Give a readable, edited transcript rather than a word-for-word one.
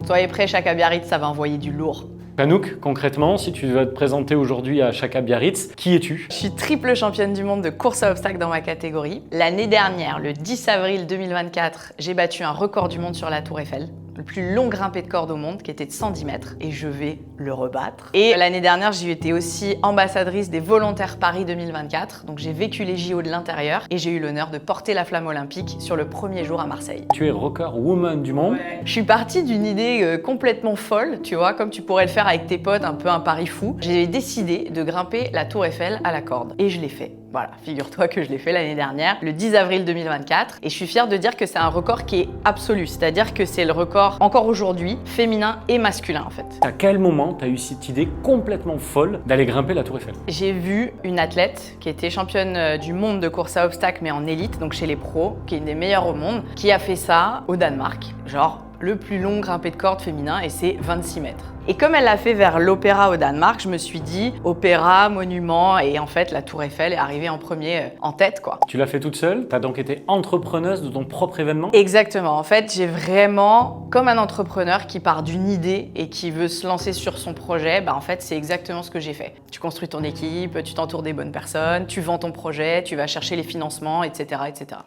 Soyez prêts, Chaka Biarritz, ça va envoyer du lourd. Tanouk, concrètement, si tu veux te présenter aujourd'hui à Chaka Biarritz, qui es-tu? Je suis triple championne du monde de course à obstacles dans ma catégorie. L'année dernière, le 10 avril 2024, j'ai battu un record du monde sur la Tour Eiffel, le plus long grimpé de corde au monde, qui était de 110 mètres, et je vais le rebattre. Et l'année dernière, j'ai été aussi ambassadrice des Volontaires Paris 2024, donc j'ai vécu les JO de l'intérieur, et j'ai eu l'honneur de porter la flamme olympique sur le premier jour à Marseille. Tu es record woman du monde. Je suis partie d'une idée complètement folle, tu vois, comme tu pourrais le faire avec tes potes, un peu un pari fou. J'ai décidé de grimper la Tour Eiffel à la corde, et je l'ai fait. Voilà, figure-toi que je l'ai fait l'année dernière, le 10 avril 2024, et je suis fière de dire que c'est un record qui est absolu, c'est-à-dire que c'est le record, encore aujourd'hui, féminin et masculin en fait. À quel moment tu as eu cette idée complètement folle d'aller grimper la Tour Eiffel? J'ai vu une athlète qui était championne du monde de course à obstacles, mais en élite, donc chez les pros, qui est une des meilleures au monde, qui a fait ça au Danemark, genre le plus long grimpé de corde féminin, et c'est 26 mètres. Et comme elle l'a fait vers l'Opéra au Danemark, je me suis dit, opéra, monument, et en fait, la Tour Eiffel est arrivée en premier en tête, quoi. Tu l'as fait toute seule? Tu as donc été entrepreneuse de ton propre événement? Exactement. En fait, j'ai vraiment, comme un entrepreneur qui part d'une idée et qui veut se lancer sur son projet, en fait, c'est exactement ce que j'ai fait. Tu construis ton équipe, tu t'entoures des bonnes personnes, tu vends ton projet, tu vas chercher les financements, etc., etc.